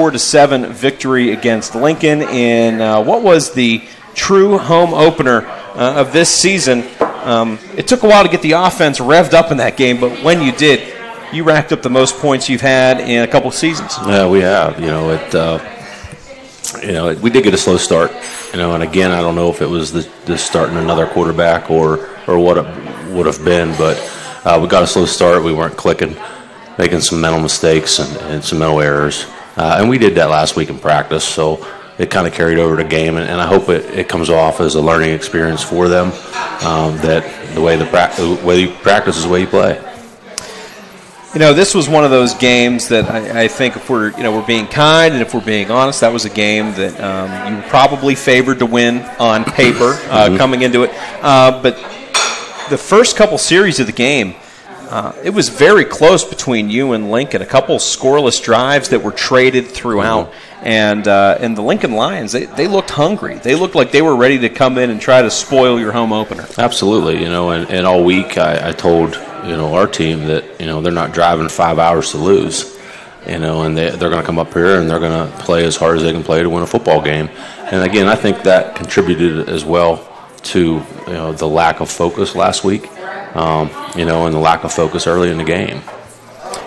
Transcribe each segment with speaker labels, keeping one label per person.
Speaker 1: 4-7 victory against Lincoln in what was the true home opener of this season. It took a while to get the offense revved up in that game, but when you did, you racked up the most points you've had in a couple of seasons.
Speaker 2: Yeah, we have. We did get a slow start. And again, I don't know if it was the starting another quarterback or what it would have been, but we got a slow start. We weren't clicking, making some mental mistakes and some mental errors. And we did that last week in practice, so it kind of carried over to game, and I hope it comes off as a learning experience for them, that the way you practice is the way you play.
Speaker 1: This was one of those games that I think if we're being kind and if we're being honest, that was a game that you were probably favored to win on paper coming into it. But the first couple series of the game, it was very close between you and Lincoln. A couple scoreless drives that were traded throughout. And the Lincoln Lions, they looked hungry. They looked like they were ready to come in and try to spoil your home opener.
Speaker 2: Absolutely. And all week I told our team that they're not driving 5 hours to lose. And they're going to come up here and they're going to play as hard as they can play to win a football game. And again, I think that contributed as well to the lack of focus last week. And the lack of focus early in the game.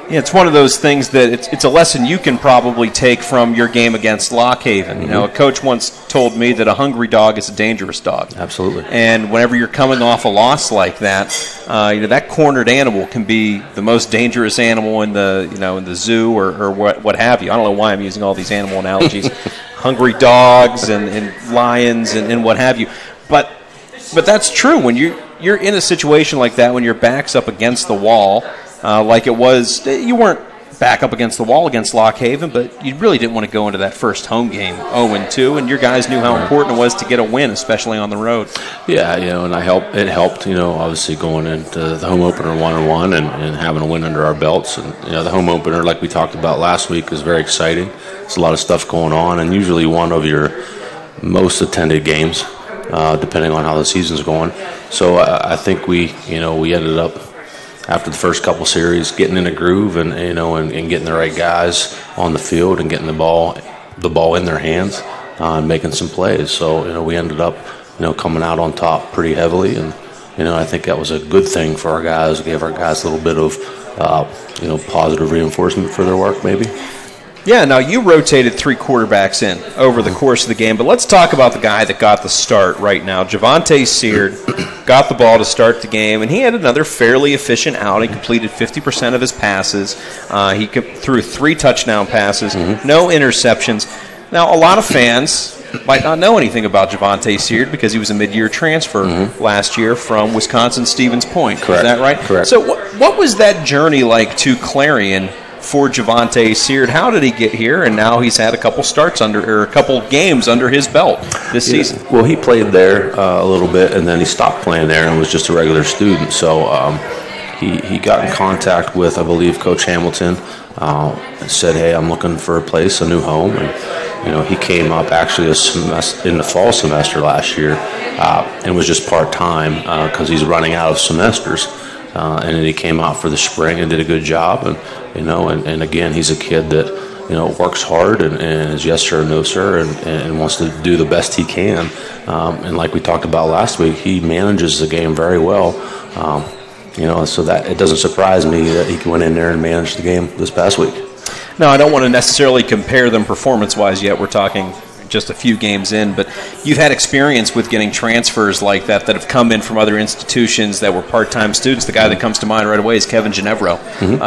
Speaker 1: Yeah, it's one of those things that it's a lesson you can probably take from your game against Lock Haven. A coach once told me that a hungry dog is a dangerous dog.
Speaker 2: Absolutely.
Speaker 1: And whenever you're coming off a loss like that, that cornered animal can be the most dangerous animal in the zoo or what have you. I don't know why I'm using all these animal analogies. Hungry dogs and lions and what have you. But that's true when you're in a situation like that when your back's up against the wall. Like it was, you weren't back up against the wall against Lock Haven, but you really didn't want to go into that first home game 0-2, and your guys knew how important it was to get a win, especially on the road.
Speaker 2: Yeah, and it helped, obviously going into the home opener 1-1 and having a win under our belts. And, the home opener, like we talked about last week, is very exciting. There's a lot of stuff going on, and usually one of your most attended games, depending on how the season's going. So I think we ended up, after the first couple series, getting in a groove and getting the right guys on the field and getting the ball in their hands and making some plays. So we ended up coming out on top pretty heavily, and I think that was a good thing for our guys. It gave our guys a little bit of positive reinforcement for their work maybe.
Speaker 1: Yeah, now you rotated 3 quarterbacks in over the course of the game, but let's talk about the guy that got the start right now. Javonte Seer got the ball to start the game, and he had another fairly efficient outing, completed 50% of his passes. He threw 3 touchdown passes, no interceptions. Now, a lot of fans might not know anything about Javonte Seer because he was a mid-year transfer last year from Wisconsin-Stevens Point.
Speaker 2: Correct.
Speaker 1: Is that right?
Speaker 2: Correct.
Speaker 1: So what was that journey like to Clarion for Javonte Seer? How did he get here? And now he's had a couple a couple games under his belt this season.
Speaker 2: Well, he played there a little bit, and then he stopped playing there and was just a regular student. So he got in contact with, I believe, Coach Hamilton, and said, "Hey, I'm looking for a place, a new home." And he came up actually in the fall semester last year, and was just part time because he's running out of semesters. And then he came out for the spring and did a good job. And again, he's a kid that works hard and is yes sir, no sir, and wants to do the best he can. And like we talked about last week, he manages the game very well. So that it doesn't surprise me that he went in there and managed the game this past week.
Speaker 1: Now, I don't want to necessarily compare them performance-wise yet. We're talking just a few games in, but you've had experience with getting transfers like that have come in from other institutions that were part-time students. The guy that comes to mind right away is Kevin Ginevra.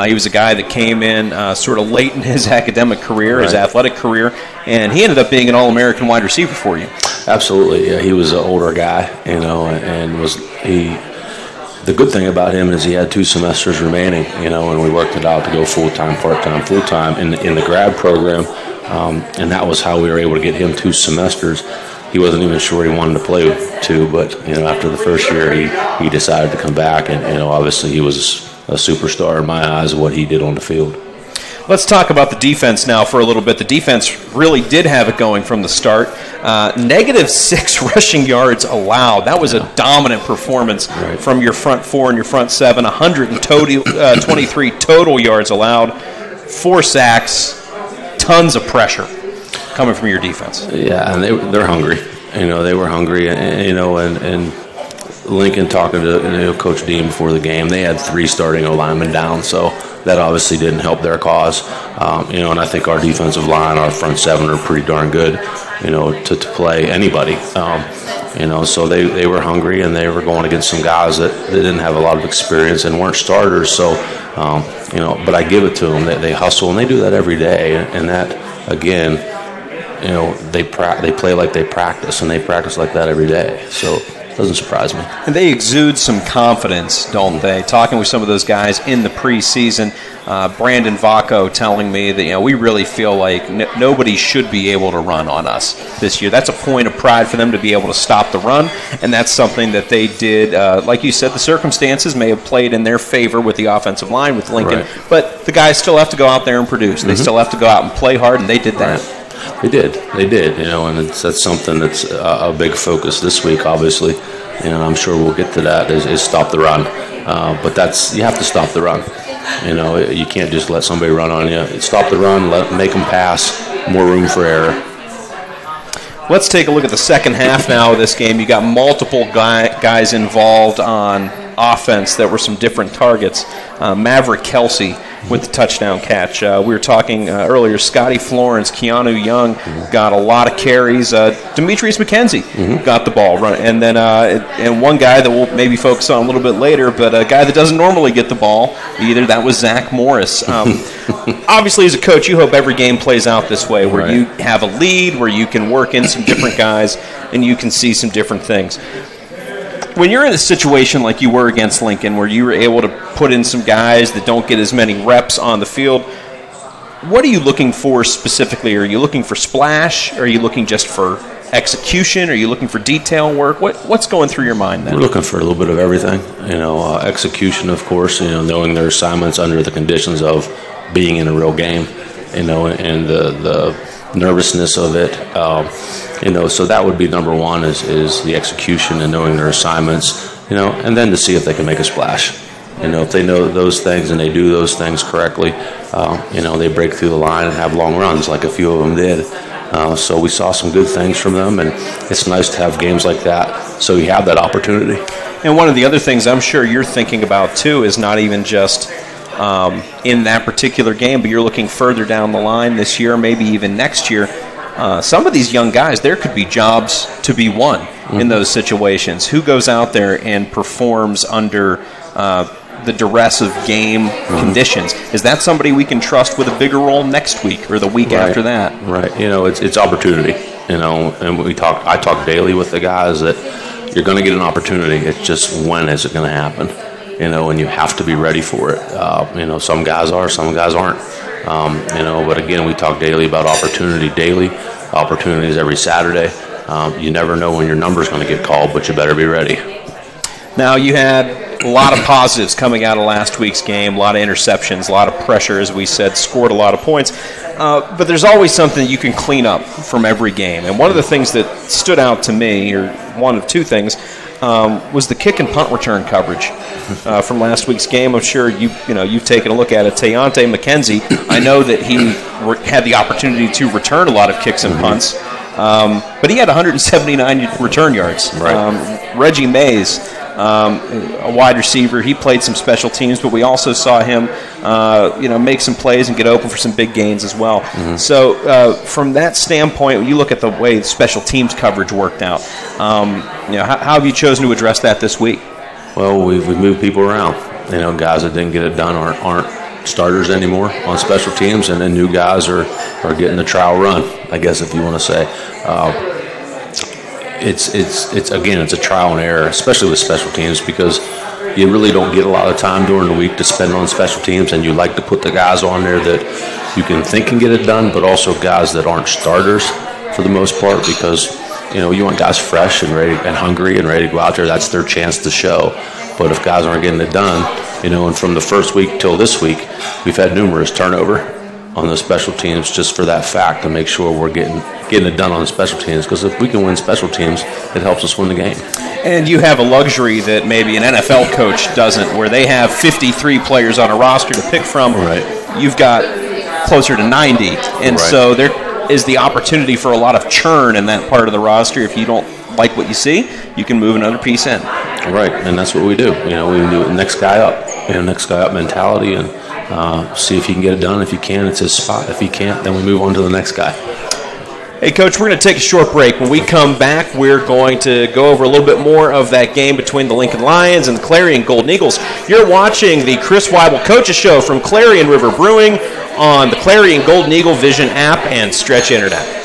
Speaker 1: He was a guy that came in sort of late in his academic career, his athletic career, and he ended up being an All-American wide receiver for you.
Speaker 2: Absolutely. Yeah, he was an older guy, and the good thing about him is he had 2 semesters remaining, and we worked it out to go full-time, part-time, full-time in the grad program. And that was how we were able to get him 2 semesters. He wasn't even sure he wanted to play 2, but after the first year, he decided to come back, and obviously he was a superstar in my eyes of what he did on the field.
Speaker 1: Let's talk about the defense now for a little bit. The defense really did have it going from the start. -6 rushing yards allowed. That was a dominant performance from your front 4 and your front 7. 123 total yards allowed, 4 sacks. tons of pressure coming from your defense.
Speaker 2: Yeah, and they're hungry. They were hungry, and Lincoln talking to Coach Dean before the game, they had 3 starting O-linemen down, so that obviously didn't help their cause. And I think our defensive line, our front 7 are pretty darn good, to play anybody. So they were hungry, and they were going against some guys that didn't have a lot of experience and weren't starters. So, but I give it to them. They hustle, and they do that every day. And that, again, they play like they practice, and they practice like that every day. So it doesn't surprise me.
Speaker 1: And they exude some confidence, don't they? Talking with some of those guys in the preseason, Brandon Vacco telling me that we really feel like nobody should be able to run on us this year. That's a point of pride for them to be able to stop the run, and that's something that they did. Like you said, the circumstances may have played in their favor with the offensive line with Lincoln,
Speaker 2: right.
Speaker 1: But the guys still have to go out there and produce. They still have to go out and play hard, and they did that.
Speaker 2: Right. They did, and that's something that's a big focus this week, obviously, and I'm sure we'll get to that, is stop the run. But you have to stop the run. You can't just let somebody run on you. Stop the run, make them pass, more room for error.
Speaker 1: Let's take a look at the second half now of this game. You got multiple guys involved on offense that were some different targets. Maverick Kelsey with the touchdown catch. We were talking earlier, Scotty Florence, Keanu Young got a lot of carries. Demetrius McKenzie got the ball run. And then and one guy that we'll maybe focus on a little bit later, but a guy that doesn't normally get the ball either, that was Zach Morris. Obviously, as a coach, you hope every game plays out this way, where you have a lead, where you can work in some different guys, and you can see some different things. When you're in a situation like you were against Lincoln, where you were able to put in some guys that don't get as many reps on the field, what are you looking for specifically? Are you looking for splash? Are you looking just for execution? Are you looking for detail work? What's going through your mind then?
Speaker 2: We're looking for a little bit of everything. Execution, of course, knowing their assignments under the conditions of being in a real game, and the nervousness of it. So that would be number one, is the execution and knowing their assignments, and then to see if they can make a splash. If they know those things and they do those things correctly, they break through the line and have long runs like a few of them did. So we saw some good things from them, and it's nice to have games like that so you have that opportunity.
Speaker 1: And one of the other things I'm sure you're thinking about too is not even just in that particular game, but you're looking further down the line this year, maybe even next year. Some of these young guys, there could be jobs to be won in those situations. Who goes out there and performs under the duress of game conditions? Is that somebody we can trust with a bigger role next week or the week after that?
Speaker 2: Right. It's opportunity. And I talk daily with the guys that you're going to get an opportunity. It's just, when is it going to happen? And you have to be ready for it. Some guys are, some guys aren't. But again, we talk daily about opportunity daily. Opportunities every Saturday. You never know when your number's going to get called, but you better be ready.
Speaker 1: Now, you had a lot of positives coming out of last week's game, a lot of interceptions, a lot of pressure, as we said, scored a lot of points. But there's always something you can clean up from every game. And one of the things that stood out to me, or one of two things, was the kick and punt return coverage from last week's game. I'm sure you've taken a look at it. Tayonte McKenzie, I know that he had the opportunity to return a lot of kicks and punts, but he had 179 return yards.
Speaker 2: Right.
Speaker 1: Reggie Mays, a wide receiver, he played some special teams, but we also saw him make some plays and get open for some big gains as well. So from that standpoint, when you look at the way special teams coverage worked out, how have you chosen to address that this week?
Speaker 2: Well, we've moved people around. Guys that didn't get it done aren't starters anymore on special teams, and then new guys are getting the trial run, I guess, if you want to say. It's a trial and error, especially with special teams, because you really don't get a lot of time during the week to spend on special teams, and you like to put the guys on there that you can think can get it done, but also guys that aren't starters for the most part, because you want guys fresh and ready and hungry and ready to go out there. That's their chance to show. But if guys aren't getting it done, and from the first week till this week, we've had numerous turnover on the special teams just for that fact, to make sure we're getting it done on special teams. Because if we can win special teams, it helps us win the game.
Speaker 1: And you have a luxury that maybe an NFL coach doesn't, where they have 53 players on a roster to pick from.
Speaker 2: Right.
Speaker 1: You've got closer to 90. And so there is the opportunity for a lot of churn in that part of the roster. If you don't like what you see, you can move another piece in.
Speaker 2: Right, and that's what we do. We can do it next guy up, next guy up mentality, and see if he can get it done. If he can, it's his spot. If he can't, then we move on to the next guy.
Speaker 1: Hey, Coach, we're going to take a short break. When we come back, we're going to go over a little bit more of that game between the Lincoln Lions and the Clarion Golden Eagles. You're watching the Chris Weibel Coaches Show from Clarion River Brewing on the Clarion Golden Eagle Vision app and Stretch Internet.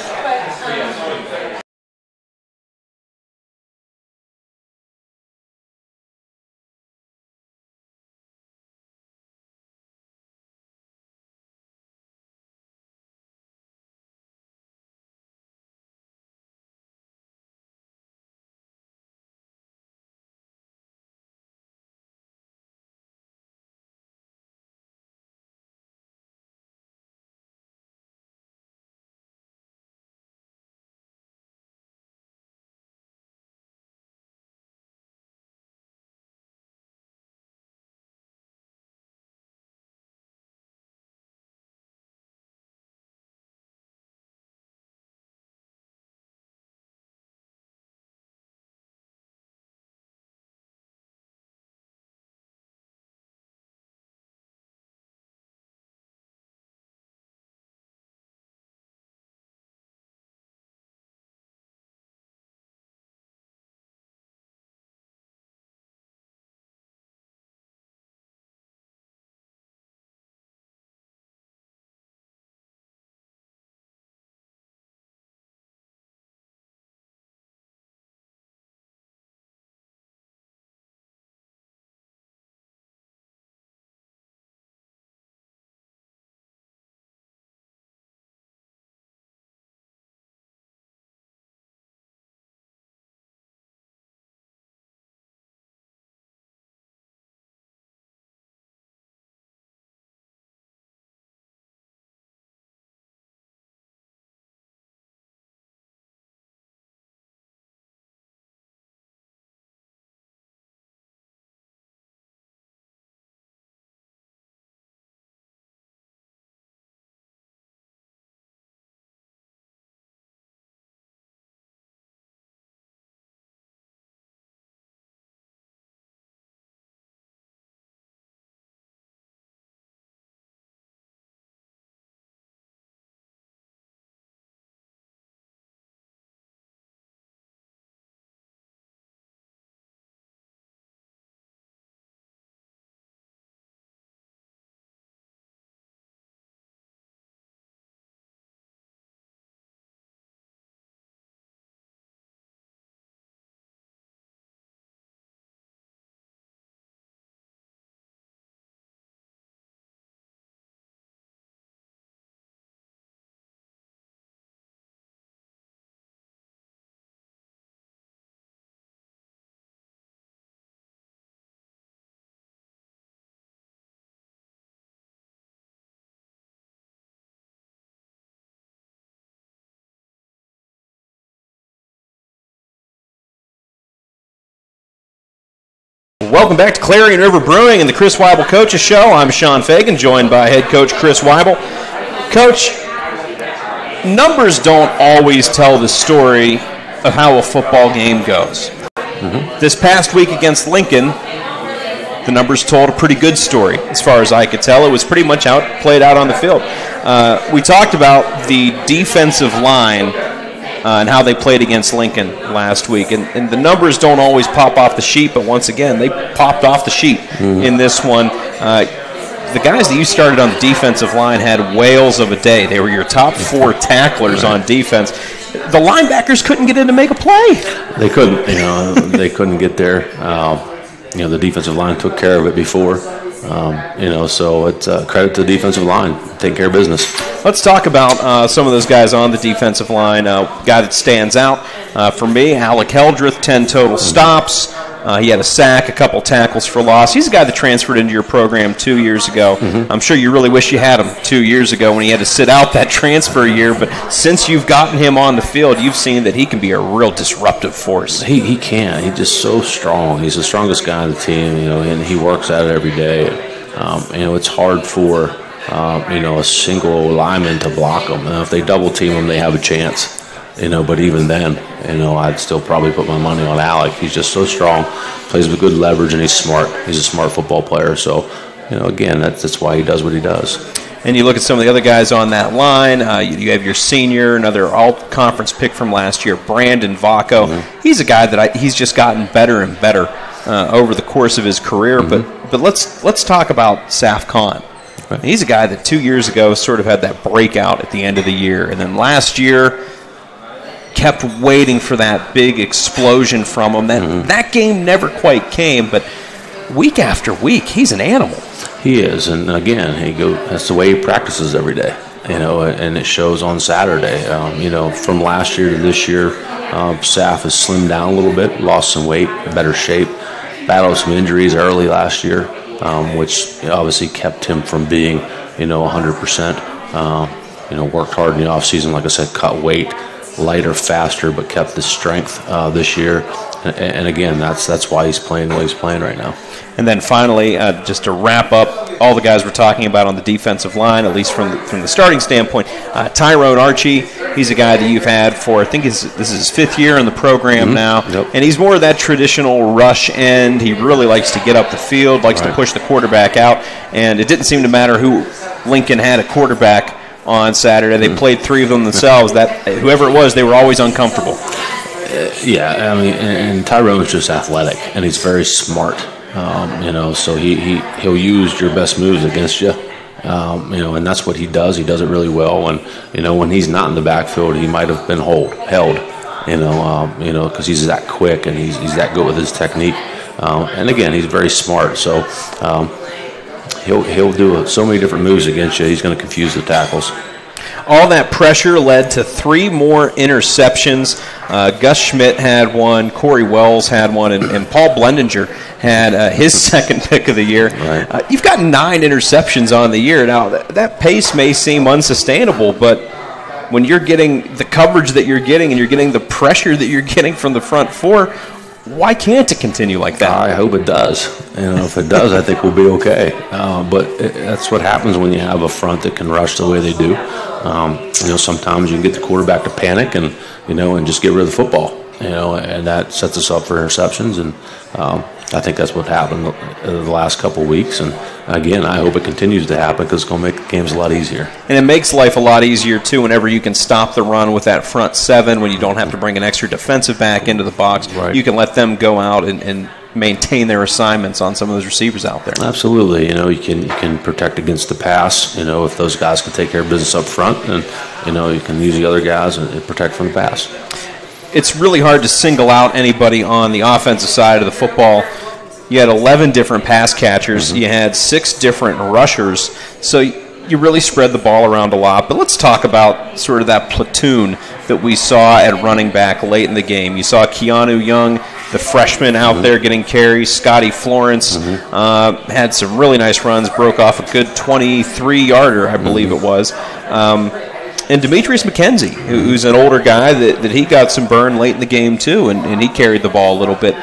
Speaker 1: Welcome back to Clarion River Brewing and the Chris Weibel Coaches Show. I'm Sean Fagan, joined by head coach Chris Weibel. Coach, numbers don't always tell the story of how a football game goes. This past week against Lincoln, the numbers told a pretty good story as far as I could tell. It was pretty much played out on the field. We talked about the defensive line and how they played against Lincoln last week. And the numbers don't always pop off the sheet, but once again, they popped off the sheet in this one. The guys that you started on the defensive line had whales of a day. They were your top 4 tacklers on defense. The linebackers couldn't get in to make a play.
Speaker 2: They couldn't. They couldn't get there. The defensive line took care of it before. So it's credit to the defensive line, taking care of business.
Speaker 1: Let's talk about some of those guys on the defensive line. Guy that stands out for me, Alec Heldreth, 10 total stops. He had a sack, a couple tackles for loss. He's a guy that transferred into your program 2 years ago. I'm sure you really wish you had him 2 years ago when he had to sit out that transfer year. But since you've gotten him on the field, you've seen that he can be a real disruptive force.
Speaker 2: He can. He's just so strong. He's the strongest guy on the team, and he works at it every day. It's hard for a single lineman to block them. And if they double team him, they have a chance. But even then, I'd still probably put my money on Alec. He's just so strong, plays with good leverage, and he's smart. He's a smart football player. So, again, that's why he does what he does.
Speaker 1: And you look at some of the other guys on that line. You have your senior, another all-conference pick from last year, Brandon Vacco. Mm-hmm. He's a guy that he's just gotten better and better over the course of his career. Mm-hmm. But let's talk about Saf Khan. Okay. He's a guy that 2 years ago sort of had that breakout at the end of the year. And then last year kept waiting for that big explosion from him. That game never quite came, but week after week, he's an animal.
Speaker 2: He is, and again, that's the way he practices every day, and it shows on Saturday. From last year to this year, Saf has slimmed down a little bit, lost some weight, better shape, battled some injuries early last year, which obviously kept him from being, 100%. Worked hard in the offseason, like I said, cut weight, lighter, faster, but kept the strength this year. And again, that's why he's playing the way he's playing right now.
Speaker 1: And then finally, just to wrap up all the guys we're talking about on the defensive line, at least from the starting standpoint, Tyrod Archie, he's a guy that you've had for, I think this is his 5th year in the program now. Yep. And he's more of that traditional rush end. He really likes to get up the field, likes to push the quarterback out. And it didn't seem to matter who Lincoln had a quarterback on Saturday. They played 3 of them themselves. That whoever it was, they were always uncomfortable.
Speaker 2: And Tyrone's just athletic, and he's very smart. So he'll use your best moves against you. And that's what he does. He does it really well. And when he's not in the backfield, he might have been held. Because he's that quick and he's that good with his technique. And again, he's very smart. So he'll do so many different moves against you. He's going to confuse the tackles.
Speaker 1: All that pressure led to 3 more interceptions. Gus Schmidt had one, Corey Wells had one, and Paul Blendinger had his second pick of the year.
Speaker 2: Right.
Speaker 1: You've got 9 interceptions on the year. Now, that pace may seem unsustainable, but when you're getting the coverage that you're getting and you're getting the pressure that you're getting from the front 4, why can't it continue like that?
Speaker 2: I hope it does. If it does, I think we'll be okay. But that's what happens when you have a front that can rush the way they do. Sometimes you can get the quarterback to panic and just get rid of the football. And that sets us up for interceptions. And I think that's what happened the last couple of weeks. And again, I hope it continues to happen because it's going to make the games a lot easier.
Speaker 1: And it makes life a lot easier, too, whenever you can stop the run with that front 7, when you don't have to bring an extra defensive back into the box.
Speaker 2: Right.
Speaker 1: You can let them go out and maintain their assignments on some of those receivers out there.
Speaker 2: Absolutely. You can protect against the pass, if those guys can take care of business up front. And, you can use the other guys and protect from the pass.
Speaker 1: It's really hard to single out anybody on the offensive side of the football. You had 11 different pass catchers. You had 6 different rushers. So you really spread the ball around a lot. But let's talk about sort of that platoon that we saw at running back late in the game. You saw Keanu Young, the freshman, out there getting carries. Scotty Florence had some really nice runs, broke off a good 23-yarder, I believe it was. And Demetrius McKenzie, who's an older guy, that he got some burn late in the game too, and he carried the ball a little bit.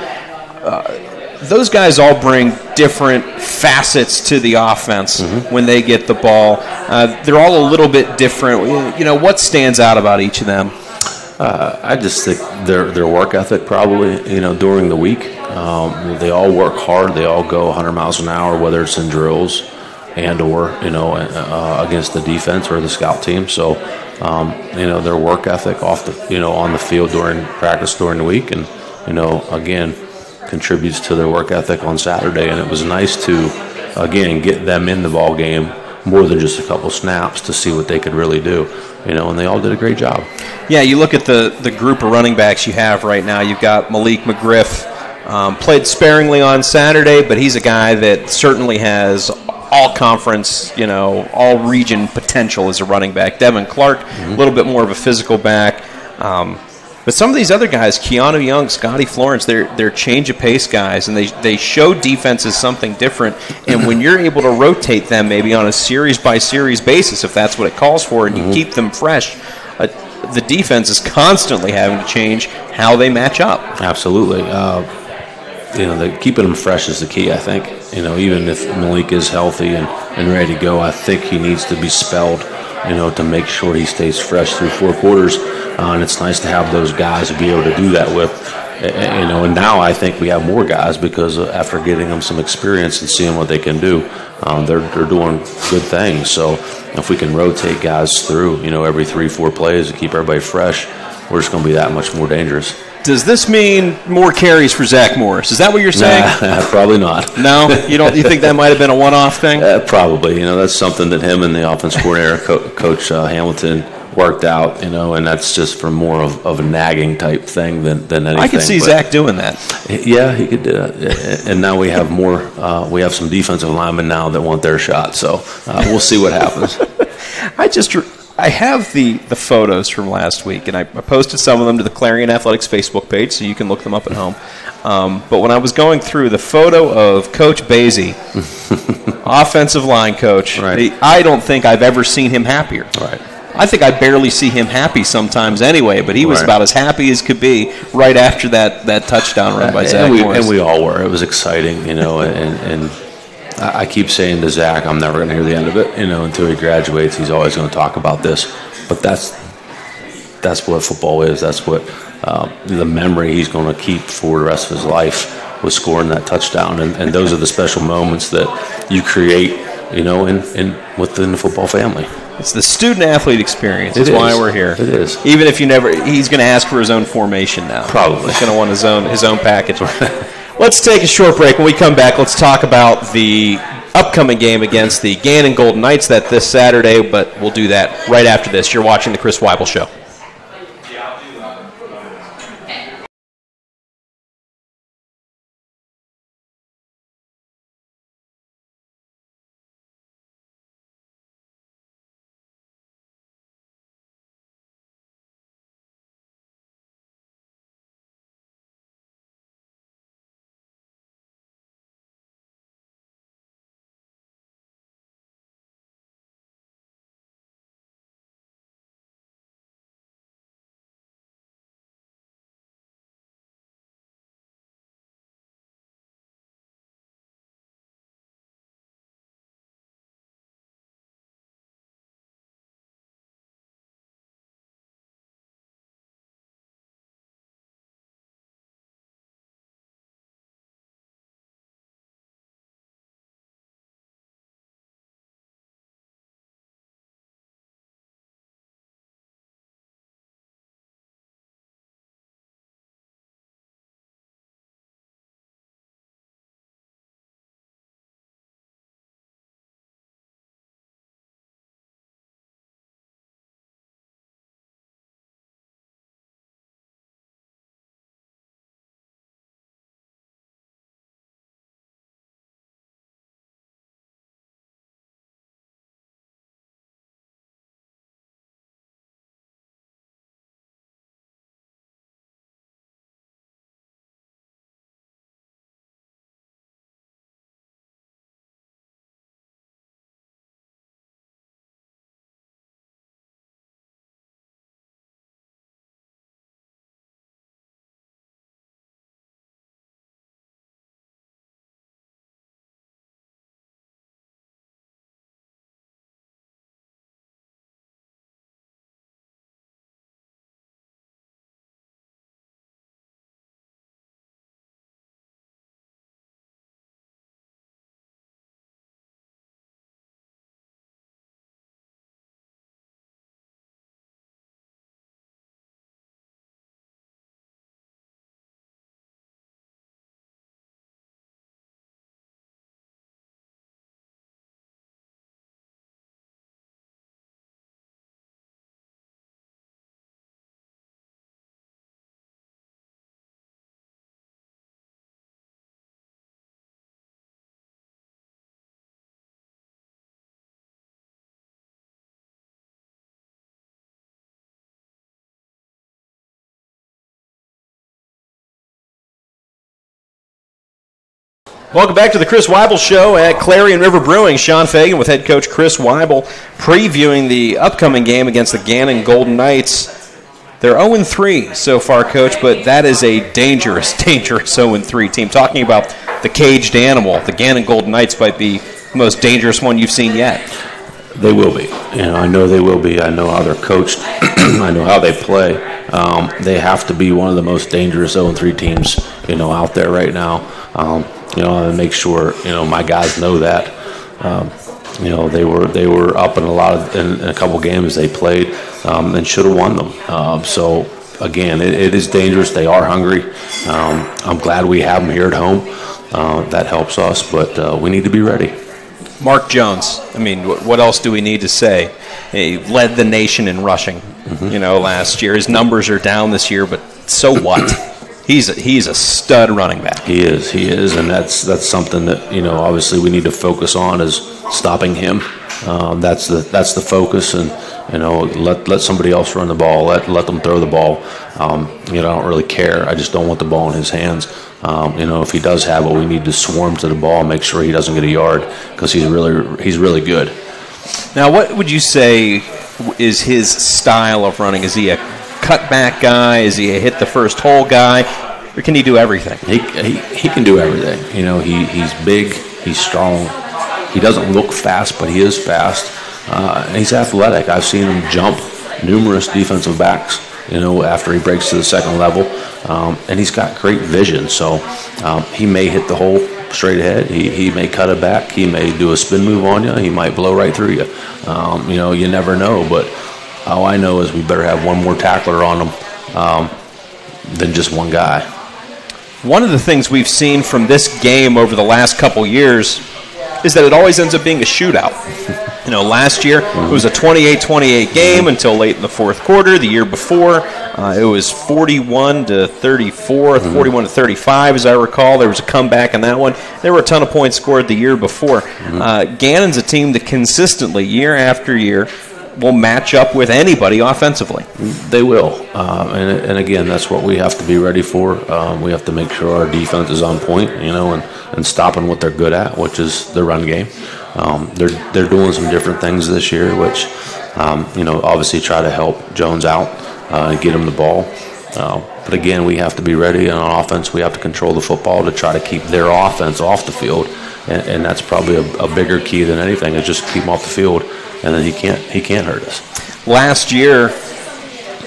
Speaker 1: Those guys all bring different facets to the offense when they get the ball. They're all a little bit different. What stands out about each of them?
Speaker 2: I just think their work ethic probably, during the week. They all work hard. They all go 100 miles an hour, whether it's in drills and or against the defense or the scout team. So their work ethic on the field during practice during the week, and again contributes to their work ethic on Saturday. And it was nice to again get them in the ball game more than just a couple snaps to see what they could really do. And they all did a great job.
Speaker 1: Yeah, you look at the group of running backs you have right now. You've got Malik McGriff, played sparingly on Saturday, but he's a guy that certainly has all-conference, all-region potential as a running back. Devin Clark, a little bit more of a physical back. But some of these other guys, Keanu Young, Scotty Florence, they're change-of-pace guys, and they show defenses something different. And when you're able to rotate them maybe on a series-by-series basis, if that's what it calls for, and you keep them fresh, the defense is constantly having to change how they match up.
Speaker 2: Absolutely. keeping him fresh is the key, I think. Even if Malik is healthy and ready to go, I think he needs to be spelled, to make sure he stays fresh through 4 quarters. And it's nice to have those guys to be able to do that with. And now I think we have more guys because after getting them some experience and seeing what they can do, they're doing good things. So if we can rotate guys through, every 3-4 plays to keep everybody fresh, we're just going to be that much more dangerous.
Speaker 1: Does this mean more carries for Zach Morris? Is that what you're saying?
Speaker 2: Nah, probably not.
Speaker 1: No? You think that might have been a one-off thing?
Speaker 2: Probably. That's something that him and the offense coordinator, Coach Hamilton, worked out, and that's just for more of a nagging type thing than anything.
Speaker 1: I could see Zach doing that.
Speaker 2: Yeah, he could do it. And now we have more. We have some defensive linemen now that want their shot. So we'll see what happens.
Speaker 1: I have the photos from last week, and I posted some of them to the Clarion Athletics Facebook page, so you can look them up at home. But when I was going through the photo of Coach Basie, offensive line coach,
Speaker 2: right.
Speaker 1: I don't think I've ever seen him happier.
Speaker 2: Right.
Speaker 1: I think I barely see him happy sometimes anyway, but he was about as happy as could be right after that touchdown run by Zach Morris.
Speaker 2: And we all were. It was exciting, and I keep saying to Zach, I'm never going to hear the end of it, until he graduates. He's always going to talk about this. But that's what football is. That's what the memory he's going to keep for the rest of his life was scoring that touchdown. And those are the special moments that you create, within the football family.
Speaker 1: It's the student-athlete experience. That's why we're here.
Speaker 2: It is.
Speaker 1: Even if he's going to ask for his own formation now.
Speaker 2: Probably.
Speaker 1: He's going to want his own package. Let's take a short break. When we come back, let's talk about the upcoming game against the Gannon Golden Knights this Saturday, but we'll do that right after this. You're watching The Chris Weibel Show. Welcome back to the Chris Weibel Show at Clarion River Brewing. Sean Fagan with head coach Chris Weibel previewing the upcoming game against the Gannon Golden Knights. They're 0-3 so far, Coach, but that is a dangerous, dangerous 0-3 team. Talking about the caged animal, the Gannon Golden Knights might be the most dangerous one you've seen yet.
Speaker 2: They will be. I know they will be. I know how they're coached. I know how they play. They have to be one of the most dangerous 0-3 teams, out there right now. And make sure, my guys know that. They were up in a couple games they played and should have won them. So again, it is dangerous. They are hungry. I'm glad we have them here at home. That helps us, but we need to be ready.
Speaker 1: Mark Jones, what else do we need to say? He led the nation in rushing, last year. His numbers are down this year, but so what? He's a stud running back. He
Speaker 2: is, and that's something that obviously we need to focus on is stopping him. That's the focus, and let somebody else run the ball. Let them throw the ball. I don't really care. I just don't want the ball in his hands. If he does have it, we need to swarm to the ball and make sure he doesn't get a yard because he's really good.
Speaker 1: Now, what would you say is his style of running? Is he a cutback guy? Is he a hit the first hole guy? Or can he do everything?
Speaker 2: He can do everything. He's big. He's strong. He doesn't look fast, but he is fast. And he's athletic. I've seen him jump numerous defensive backs, after he breaks to the second level. And he's got great vision. So he may hit the hole straight ahead. He may cut it back. He may do a spin move on you. He might blow right through you. You never know. But all I know is we better have one more tackler on him than just one guy.
Speaker 1: One of the things we've seen from this game over the last couple years is that it always ends up being a shootout. Last year it was a 28-28 game until late in the fourth quarter. The year before it was 41-34, 41-35 as I recall. There was a comeback in that one. There were a ton of points scored the year before. Gannon's a team that consistently, year after year, will match up with anybody offensively.
Speaker 2: They will. And again, that's what we have to be ready for. We have to make sure our defense is on point, and stopping what they're good at, which is the run game. They're doing some different things this year, which, obviously try to help Jones out and get him the ball. But again, we have to be ready. And on offense, we have to control the football to try to keep their offense off the field. And that's probably a bigger key than anything, is just keep him off the field. And then he can't hurt us.
Speaker 1: Last year,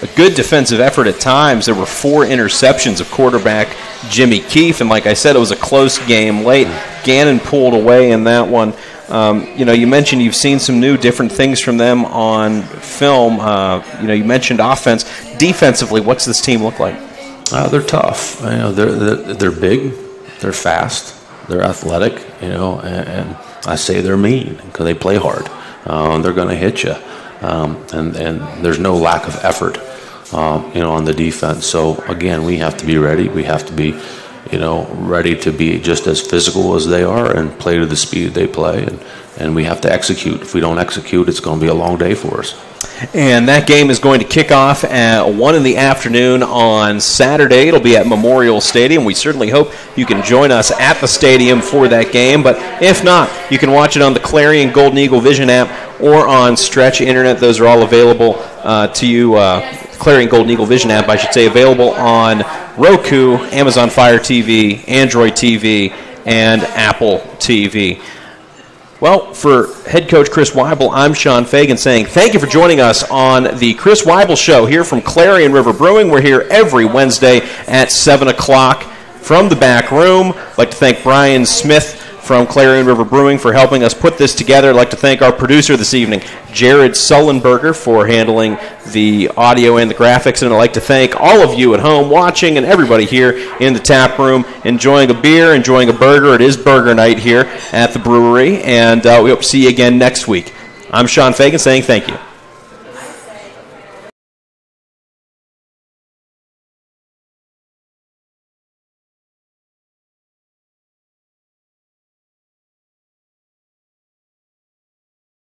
Speaker 1: a good defensive effort at times. There were 4 interceptions of quarterback Jimmy Keefe, and like I said, it was a close game late. Gannon pulled away in that one. You mentioned you've seen some new different things from them on film. You mentioned offense. Defensively, what's this team look like?
Speaker 2: They're tough. They're big. They're fast. They're athletic. And I say they're mean because they play hard. They're going to hit you, and there's no lack of effort, on the defense. So again, we have to be ready. We have to be, ready to be just as physical as they are and play to the speed they play. And we have to execute. If we don't execute, it's going to be a long day for us.
Speaker 1: And that game is going to kick off at 1 in the afternoon on Saturday. It'll be at Memorial Stadium. We certainly hope you can join us at the stadium for that game. But if not, you can watch it on the Clarion Golden Eagle Vision app or on Stretch Internet. Those are all available to you. Clarion Golden Eagle Vision app, I should say, available on Roku, Amazon Fire TV, Android TV, and Apple TV. Well, for head coach Chris Weibel, I'm Sean Fagan saying thank you for joining us on the Chris Weibel Show here from Clarion River Brewing. We're here every Wednesday at 7 o'clock from the back room. I'd like to thank Brian Smith from Clarion River Brewing for helping us put this together. I'd like to thank our producer this evening, Jared Sullenberger, for handling the audio and the graphics. And I'd like to thank all of you at home watching and everybody here in the tap room enjoying a beer, enjoying a burger. It is burger night here at the brewery, and we hope to see you again next week. I'm Sean Fagan saying thank you.